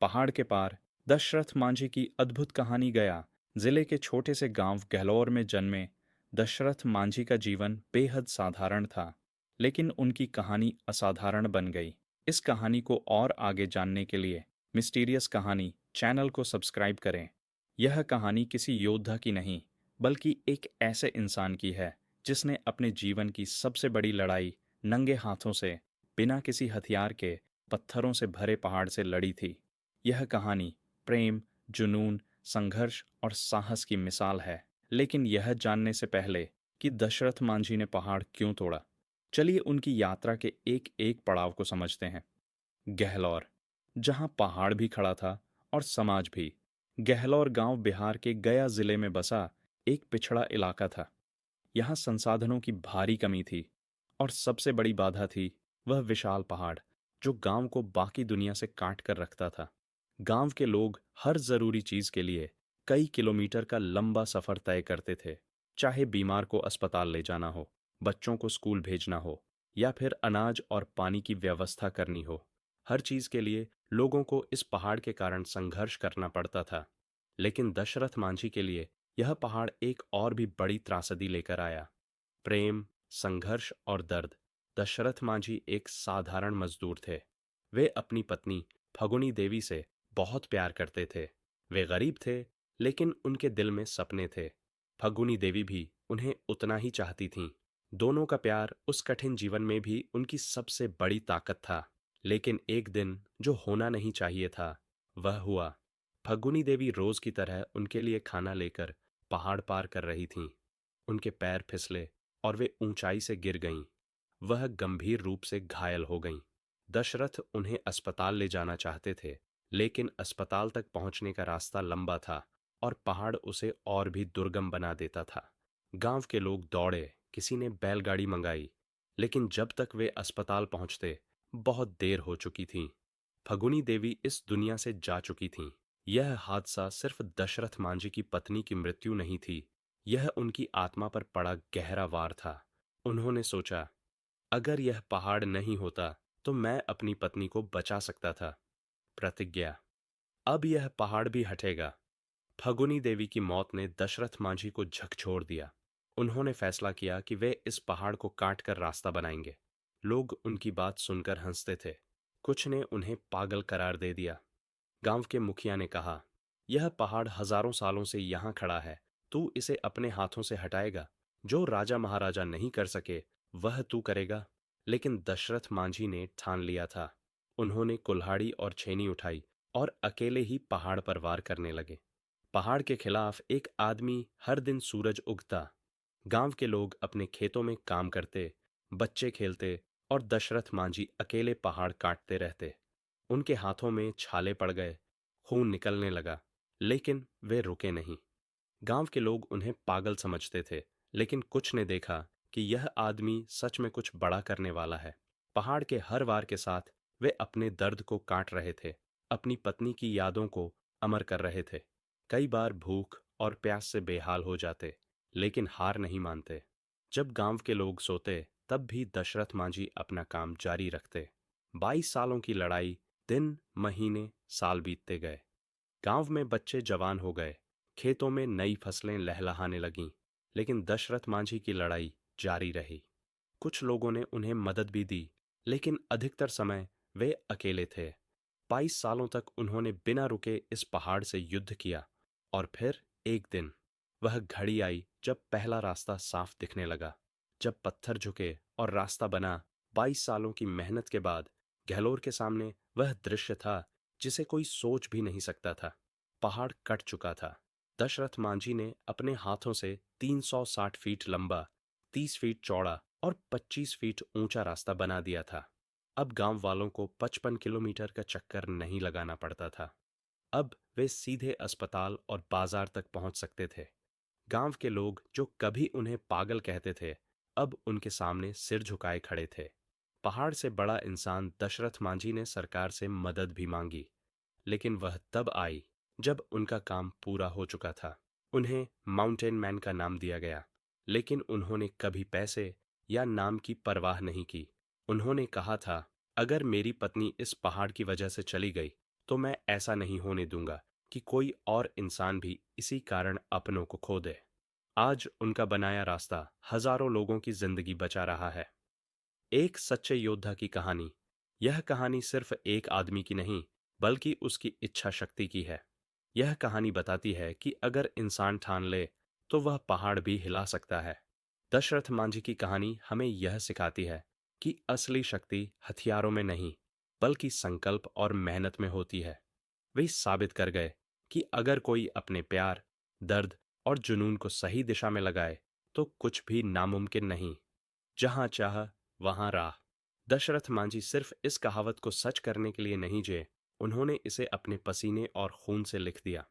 पहाड़ के पार दशरथ मांझी की अद्भुत कहानी। गया जिले के छोटे से गांव गहलोर में जन्मे दशरथ मांझी का जीवन बेहद साधारण था, लेकिन उनकी कहानी असाधारण बन गई। इस कहानी को और आगे जानने के लिए मिस्टीरियस कहानी चैनल को सब्सक्राइब करें। यह कहानी किसी योद्धा की नहीं, बल्कि एक ऐसे इंसान की है जिसने अपने जीवन की सबसे बड़ी लड़ाई नंगे हाथों से, बिना किसी हथियार के, पत्थरों से भरे पहाड़ से लड़ी थी। यह कहानी प्रेम, जुनून, संघर्ष और साहस की मिसाल है। लेकिन यह जानने से पहले कि दशरथ मांझी ने पहाड़ क्यों तोड़ा, चलिए उनकी यात्रा के एक एक पड़ाव को समझते हैं। गहलौर, जहां पहाड़ भी खड़ा था और समाज भी। गहलौर गांव बिहार के गया जिले में बसा एक पिछड़ा इलाका था। यहाँ संसाधनों की भारी कमी थी और सबसे बड़ी बाधा थी वह विशाल पहाड़ जो गांव को बाकी दुनिया से काट कर रखता था। गांव के लोग हर जरूरी चीज के लिए कई किलोमीटर का लंबा सफर तय करते थे, चाहे बीमार को अस्पताल ले जाना हो, बच्चों को स्कूल भेजना हो या फिर अनाज और पानी की व्यवस्था करनी हो। हर चीज के लिए लोगों को इस पहाड़ के कारण संघर्ष करना पड़ता था। लेकिन दशरथ मांझी के लिए यह पहाड़ एक और भी बड़ी त्रासदी लेकर आया। प्रेम, संघर्ष और दर्द। दशरथ मांझी एक साधारण मजदूर थे। वे अपनी पत्नी फगुनी देवी से बहुत प्यार करते थे। वे गरीब थे, लेकिन उनके दिल में सपने थे। फगुनी देवी भी उन्हें उतना ही चाहती थीं। दोनों का प्यार उस कठिन जीवन में भी उनकी सबसे बड़ी ताकत था। लेकिन एक दिन जो होना नहीं चाहिए था, वह हुआ। फगुनी देवी रोज की तरह उनके लिए खाना लेकर पहाड़ पार कर रही थीं। उनके पैर फिसले और वे ऊंचाई से गिर गईं। वह गंभीर रूप से घायल हो गईं। दशरथ उन्हें अस्पताल ले जाना चाहते थे, लेकिन अस्पताल तक पहुंचने का रास्ता लंबा था और पहाड़ उसे और भी दुर्गम बना देता था। गांव के लोग दौड़े, किसी ने बैलगाड़ी मंगाई, लेकिन जब तक वे अस्पताल पहुंचते बहुत देर हो चुकी थी। फगुनी देवी इस दुनिया से जा चुकी थीं। यह हादसा सिर्फ दशरथ मांझी की पत्नी की मृत्यु नहीं थी, यह उनकी आत्मा पर पड़ा गहरा वार था। उन्होंने सोचा, अगर यह पहाड़ नहीं होता तो मैं अपनी पत्नी को बचा सकता था। प्रतिज्ञा, अब यह पहाड़ भी हटेगा। फगुनी देवी की मौत ने दशरथ मांझी को झकझोर दिया। उन्होंने फैसला किया कि वे इस पहाड़ को काट कर रास्ता बनाएंगे। लोग उनकी बात सुनकर हंसते थे, कुछ ने उन्हें पागल करार दे दिया। गांव के मुखिया ने कहा, यह पहाड़ हजारों सालों से यहाँ खड़ा है, तू इसे अपने हाथों से हटाएगा? जो राजा महाराजा नहीं कर सके वह तू करेगा? लेकिन दशरथ मांझी ने ठान लिया था। उन्होंने कुल्हाड़ी और छेनी उठाई और अकेले ही पहाड़ पर वार करने लगे। पहाड़ के खिलाफ एक आदमी हर दिन सूरज उगता। गांव के लोग अपने खेतों में काम करते, बच्चे खेलते और दशरथ मांझी अकेले पहाड़ काटते रहते। उनके हाथों में छाले पड़ गए, खून निकलने लगा, लेकिन वे रुके नहीं। गांव के लोग उन्हें पागल समझते थे, लेकिन कुछ ने देखा कि यह आदमी सच में कुछ बड़ा करने वाला है। पहाड़ के हर वार के साथ वे अपने दर्द को काट रहे थे, अपनी पत्नी की यादों को अमर कर रहे थे। कई बार भूख और प्यास से बेहाल हो जाते, लेकिन हार नहीं मानते। जब गांव के लोग सोते, तब भी दशरथ मांझी अपना काम जारी रखते। 22 सालों की लड़ाई, दिन, महीने, साल बीतते गए। गांव में बच्चे जवान हो गए, खेतों में नई फसलें लहलहाने लगीं, लेकिन दशरथ मांझी की लड़ाई जारी रही। कुछ लोगों ने उन्हें मदद भी दी, लेकिन अधिकतर समय वे अकेले थे। 22 सालों तक उन्होंने बिना रुके इस पहाड़ से युद्ध किया। और फिर एक दिन वह घड़ी आई जब पहला रास्ता साफ दिखने लगा। जब पत्थर झुके और रास्ता बना, 22 सालों की मेहनत के बाद गहलोर के सामने वह दृश्य था जिसे कोई सोच भी नहीं सकता था। पहाड़ कट चुका था। दशरथ मांझी ने अपने हाथों से 360 फीट लंबा, 30 फीट चौड़ा और 25 फीट ऊंचा रास्ता बना दिया था। अब गांव वालों को 55 किलोमीटर का चक्कर नहीं लगाना पड़ता था। अब वे सीधे अस्पताल और बाजार तक पहुंच सकते थे। गांव के लोग जो कभी उन्हें पागल कहते थे, अब उनके सामने सिर झुकाए खड़े थे। पहाड़ से बड़ा इंसान दशरथ मांझी ने सरकार से मदद भी मांगी, लेकिन वह तब आई जब उनका काम पूरा हो चुका था। उन्हें माउंटेन मैन का नाम दिया गया, लेकिन उन्होंने कभी पैसे या नाम की परवाह नहीं की। उन्होंने कहा था, अगर मेरी पत्नी इस पहाड़ की वजह से चली गई तो मैं ऐसा नहीं होने दूंगा कि कोई और इंसान भी इसी कारण अपनों को खो दे। आज उनका बनाया रास्ता हजारों लोगों की जिंदगी बचा रहा है। एक सच्चे योद्धा की कहानी। यह कहानी सिर्फ एक आदमी की नहीं, बल्कि उसकी इच्छा शक्ति की है। यह कहानी बताती है कि अगर इंसान ठान ले, तो वह पहाड़ भी हिला सकता है। दशरथ मांझी की कहानी हमें यह सिखाती है कि असली शक्ति हथियारों में नहीं, बल्कि संकल्प और मेहनत में होती है। वे साबित कर गए कि अगर कोई अपने प्यार, दर्द और जुनून को सही दिशा में लगाए, तो कुछ भी नामुमकिन नहीं। जहां चाह वहां राह। दशरथ मांझी सिर्फ इस कहावत को सच करने के लिए नहीं जिए, उन्होंने इसे अपने पसीने और खून से लिख दिया।